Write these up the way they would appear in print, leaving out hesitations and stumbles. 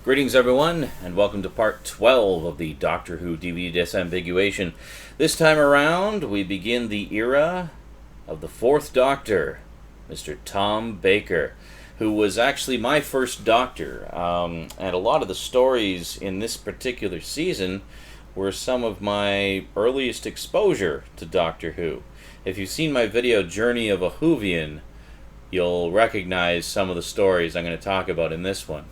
Greetings, everyone, and welcome to part 12 of the Doctor Who DVD Disambiguation. This time around, we begin the era of the Fourth Doctor, Mr. Tom Baker, who was actually my first Doctor, and a lot of the stories in this particular season were some of my earliest exposure to Doctor Who. If you've seen my video, Journey of a Whovian, you'll recognize some of the stories I'm going to talk about in this one.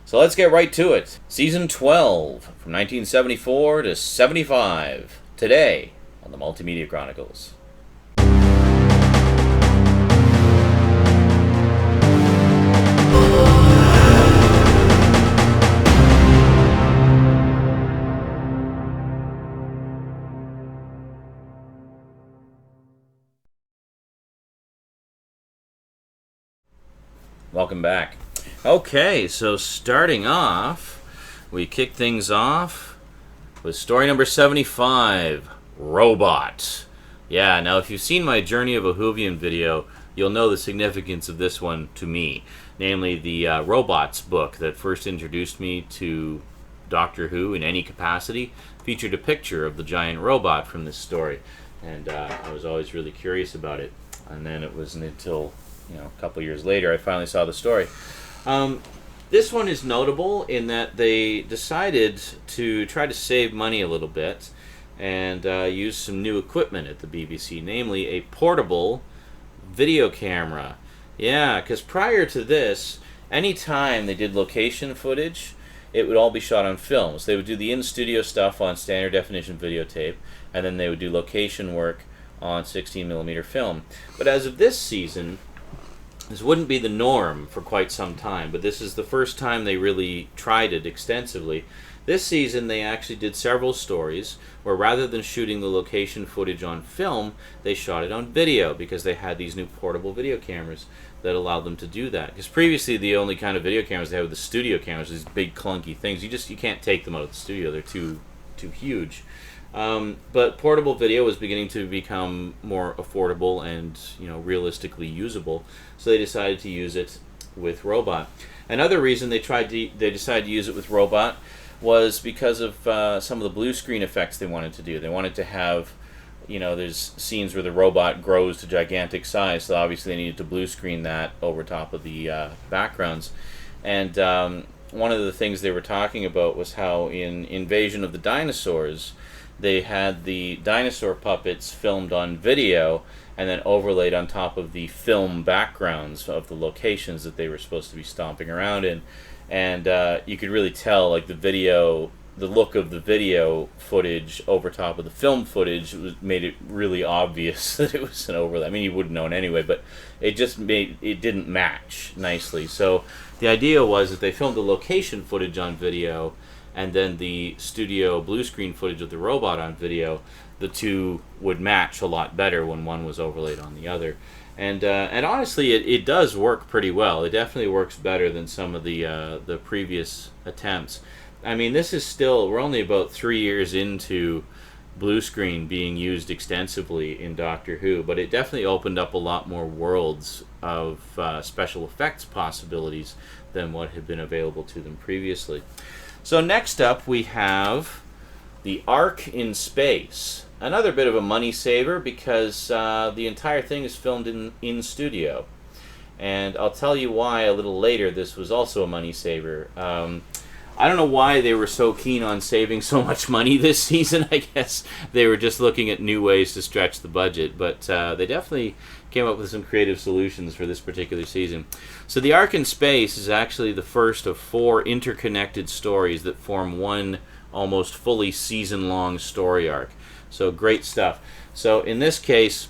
So let's get right to it. Season 12, from 1974 to 75, today on the Multimedia Chronicles. Welcome back. Okay, so starting off, we kick things off with story number 75, Robot. Yeah, now if you've seen my Journey of a Whovian video, you'll know the significance of this one to me. Namely, the Robots book that first introduced me to Doctor Who in any capacity featured a picture of the giant robot from this story. And I was always really curious about it. And then it wasn't until, a couple years later I finally saw the story. This one is notable in that they decided to try to save money a little bit and use some new equipment at the BBC, namely a portable video camera. Yeah, because prior to this, anytime they did location footage, it would all be shot on film. So they would do the in-studio stuff on standard definition videotape, and then they would do location work on 16mm film. But as of this season, this wouldn't be the norm for quite some time, but this is the first time they really tried it extensively. This season they actually did several stories where rather than shooting the location footage on film, they shot it on video because they had these new portable video cameras that allowed them to do that. Because previously the only kind of video cameras they had were the studio cameras, these big clunky things. You can't take them out of the studio, they're too huge. But portable video was beginning to become more affordable and realistically usable, so they decided to use it with Robot. Another reason they decided to use it with Robot was because of some of the blue screen effects they wanted to do. They wanted to have, there's scenes where the robot grows to gigantic size, so obviously they needed to blue screen that over top of the backgrounds. And one of the things they were talking about was how in Invasion of the Dinosaurs, they had the dinosaur puppets filmed on video and then overlaid on top of the film backgrounds of the locations that they were supposed to be stomping around in. And you could really tell, like, the look of the video footage over top of the film footage made it really obvious that it was an overlay. I mean, you wouldn't know it anyway, but it didn't match nicely. So the idea was that they filmed the location footage on video and then the studio blue screen footage of the robot on video. The two would match a lot better when one was overlaid on the other. And honestly, it does work pretty well. It definitely works better than some of the previous attempts. I mean, we're only about 3 years into blue screen being used extensively in Doctor Who, but it definitely opened up a lot more worlds of special effects possibilities than what had been available to them previously. So next up we have the Arkin Space. Another bit of a money saver because the entire thing is filmed in studio. And I'll tell you why a little later this was also a money saver. I don't know why they were so keen on saving so much money this season. I guess they were just looking at new ways to stretch the budget, but they definitely came up with some creative solutions for this particular season. So the Arkin Space is actually the first of 4 interconnected stories that form one almost fully season-long story arc. So great stuff. So in this case,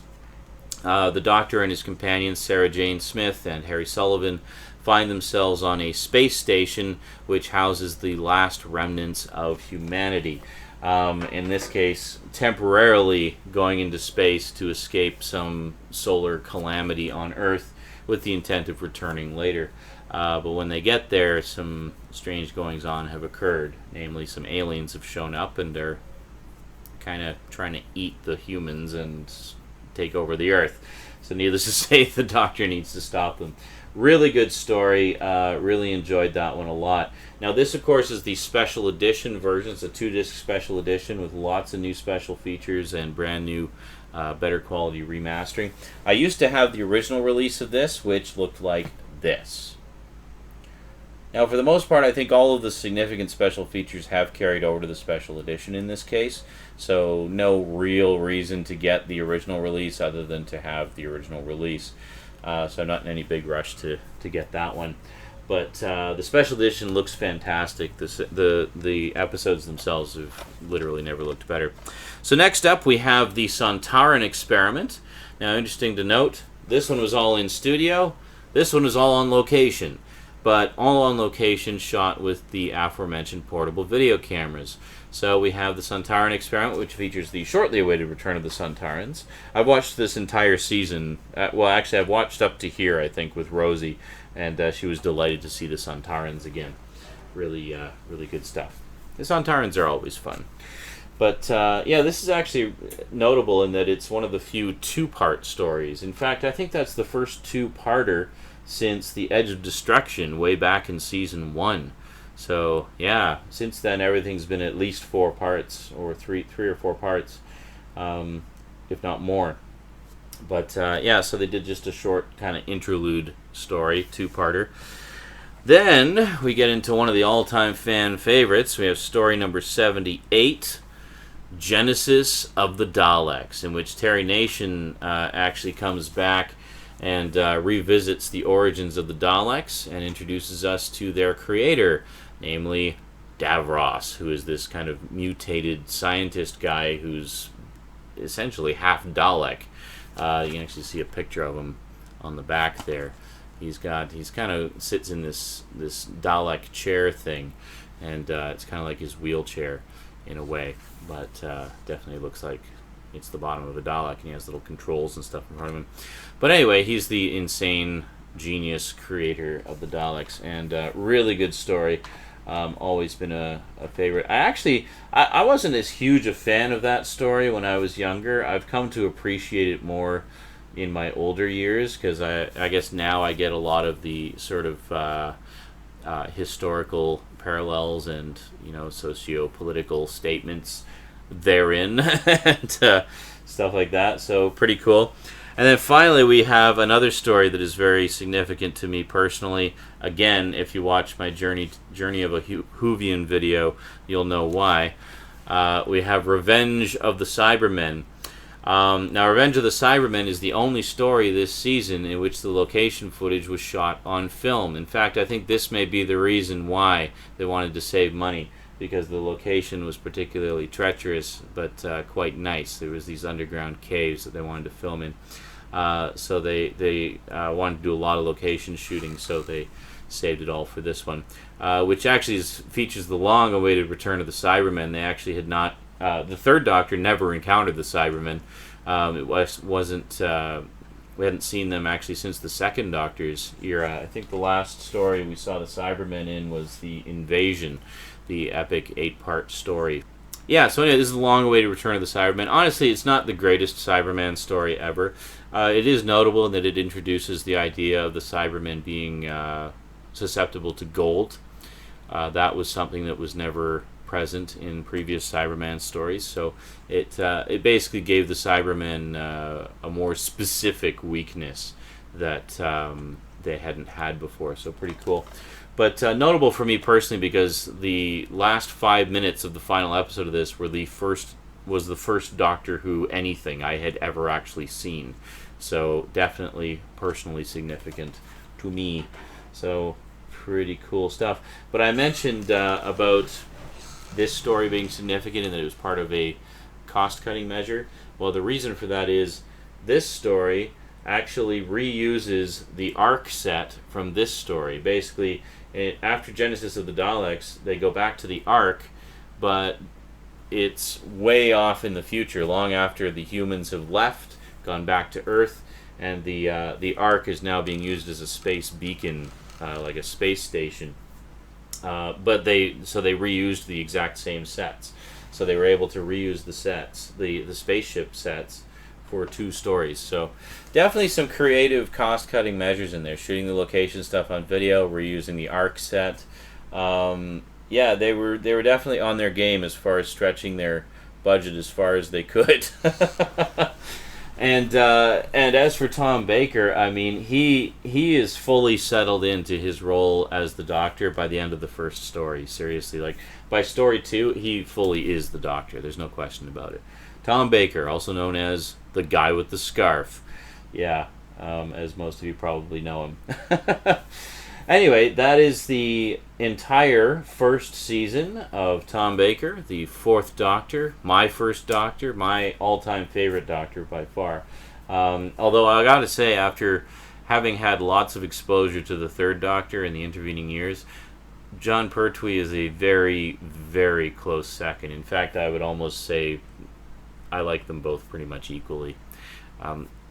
the Doctor and his companions, Sarah Jane Smith and Harry Sullivan, find themselves on a space station which houses the last remnants of humanity. In this case, temporarily going into space to escape some solar calamity on Earth with the intent of returning later. But when they get there, some strange goings-on have occurred. Namely, some aliens have shown up and they're kind of trying to eat the humans and take over the Earth. So needless to say, the Doctor needs to stop them. Really good story. Really enjoyed that one a lot. Now, this, of course, is the special edition version. It's a 2-disc special edition with lots of new special features and brand new, better quality remastering. I used to have the original release of this, which looked like this. Now, for the most part, I think all of the significant special features have carried over to the special edition in this case, so no real reason to get the original release other than to have the original release. So I'm not in any big rush to get that one. But the special edition looks fantastic. The episodes themselves have literally never looked better. So next up, we have the Sontaran Experiment. Now, interesting to note, this one was all in studio. This one was all on location. But all on location, shot with the aforementioned portable video cameras. So we have the Sontaran Experiment, which features the shortly awaited return of the Sontarans. I've watched this entire season. Well, actually, I've watched up to here, I think, with Rosie, and she was delighted to see the Sontarans again. Really, really good stuff. The Sontarans are always fun. But, yeah, this is actually notable in that it's one of the few 2-part stories. In fact, I think that's the first 2-parter since The Edge of Destruction way back in Season 1. So, yeah, since then everything's been at least 4 parts, or three or 4 parts, if not more. But, yeah, so they did just a short kind of interlude story, 2-parter. Then we get into one of the all-time fan favorites. We have story number 78, Genesis of the Daleks, in which Terry Nation actually comes back and revisits the origins of the Daleks and introduces us to their creator, namely Davros, who is this kind of mutated scientist guy who's essentially half Dalek. You can actually see a picture of him on the back there. He's kind of sits in this Dalek chair thing, and it's kind of like his wheelchair in a way, but definitely looks like it's the bottom of a Dalek, and he has little controls and stuff in front of him. But anyway, he's the insane genius creator of the Daleks, and really good story. Always been a favorite. I wasn't as huge a fan of that story when I was younger. I've come to appreciate it more in my older years, because I guess now I get a lot of the sort of historical parallels and, you know, socio-political statements therein and stuff like that. So pretty cool. And then finally we have another story that is very significant to me personally. Again, if you watch my Journey of a Whovian video, you'll know why. We have Revenge of the Cybermen. Now, Revenge of the Cybermen is the only story this season in which the location footage was shot on film. In fact, I think this may be the reason why they wanted to save money, because the location was particularly treacherous, but quite nice. There was these underground caves that they wanted to film in. So they wanted to do a lot of location shooting, so they saved it all for this one, which actually features the long-awaited return of the Cybermen. They actually had not... the third Doctor never encountered the Cybermen. We hadn't seen them actually since the second Doctor's era. I think the last story we saw the Cybermen in was the Invasion, the epic 8-part story. Yeah, so anyway, this is the long-awaited return of the Cybermen. Honestly, it's not the greatest Cyberman story ever. It is notable in that it introduces the idea of the Cybermen being susceptible to gold. That was something that was never present in previous Cyberman stories, so it basically gave the Cybermen a more specific weakness that they hadn't had before, so pretty cool. But notable for me personally because the last 5 minutes of the final episode of this was the first Doctor Who anything I had ever actually seen. So definitely personally significant to me. So pretty cool stuff. But I mentioned about this story being significant and that it was part of a cost-cutting measure. Well, the reason for that is this story actually reuses the Ark set from this story. Basically, after Genesis of the Daleks, they go back to the Ark, but it's way off in the future, long after the humans have left, gone back to Earth, and the Ark is now being used as a space beacon, like a space station. But they reused the exact same sets, so they were able to reuse the sets, the spaceship sets, for 2 stories. So definitely some creative cost-cutting measures in there. Shooting the location stuff on video, reusing the ARC set. Yeah, they were definitely on their game as far as stretching their budget as far as they could. And as for Tom Baker, I mean, he is fully settled into his role as the Doctor by the end of the first story. Seriously, like by story 2, he fully is the Doctor. There's no question about it. Tom Baker, also known as the guy with the scarf. Yeah, as most of you probably know him. Anyway, that is the entire first season of Tom Baker, the 4th Doctor, my first Doctor, my all-time favorite Doctor by far. Although I gotta say, after having had lots of exposure to the 3rd Doctor in the intervening years, Jon Pertwee is a very, very close second. In fact, I would almost say I like them both pretty much equally.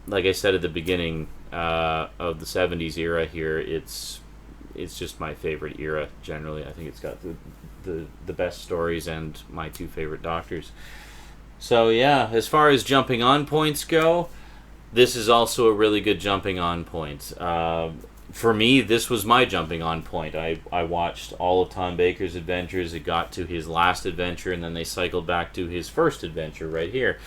Like I said at the beginning of the 70s era here, it's just my favorite era generally. I think it's got the best stories and my 2 favorite Doctors. So yeah, as far as jumping on points go, this is also a really good jumping on point. For me, this was my jumping on point. I watched all of Tom Baker's adventures. It got to his last adventure, and then they cycled back to his first adventure right here.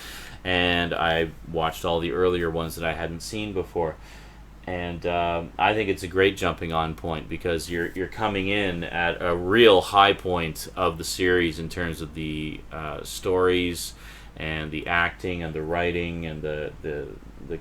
And I watched all the earlier ones that I hadn't seen before. And I think it's a great jumping on point because you're coming in at a real high point of the series in terms of the stories and the acting and the writing and the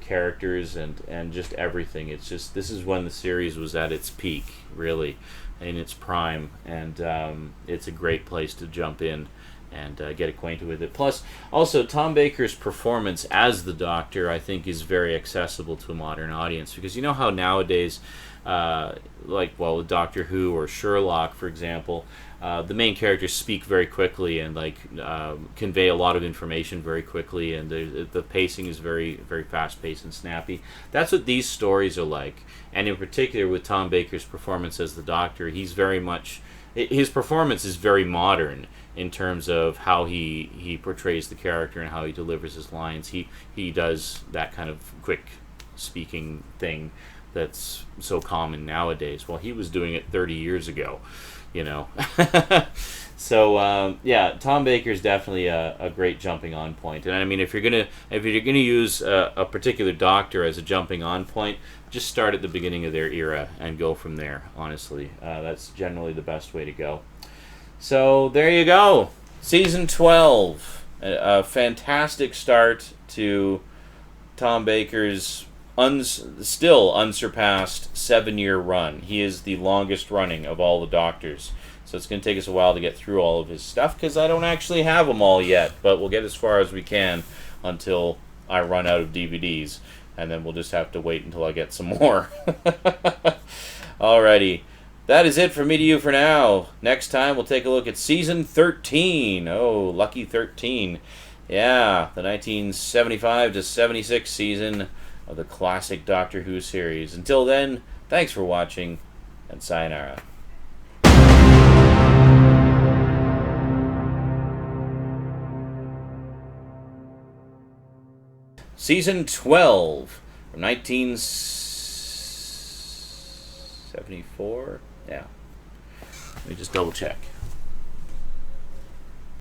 characters and just everything. It's just, this is when the series was at its peak, really, in its prime, and it's a great place to jump in and get acquainted with it. Plus, also, Tom Baker's performance as the Doctor, I think, is very accessible to a modern audience, because you know how nowadays, with Doctor Who or Sherlock, for example, the main characters speak very quickly and convey a lot of information very quickly, and the pacing is very, very fast-paced and snappy. That's what these stories are like, and in particular with Tom Baker's performance as the Doctor, his performance is very modern in terms of how he portrays the character and how he delivers his lines. He does that kind of quick speaking thing that's so common nowadays. Well, he was doing it 30 years ago, you know. So yeah, Tom Baker's definitely a great jumping on point. And I mean, if you're gonna use a particular Doctor as a jumping on point, just start at the beginning of their era and go from there. Honestly, that's generally the best way to go. So there you go, season 12, a fantastic start to Tom Baker's still unsurpassed 7-year run. He is the longest running of all the Doctors. So it's going to take us a while to get through all of his stuff, because I don't actually have them all yet, but we'll get as far as we can until I run out of DVDs, and then we'll just have to wait until I get some more. Alrighty. That is it from me to you for now. Next time we'll take a look at season 13. Oh, lucky 13. Yeah, the 1975 to 76 season of the classic Doctor Who series. Until then, thanks for watching, and sayonara. Season 12 from 1974. Yeah. Let me just double check.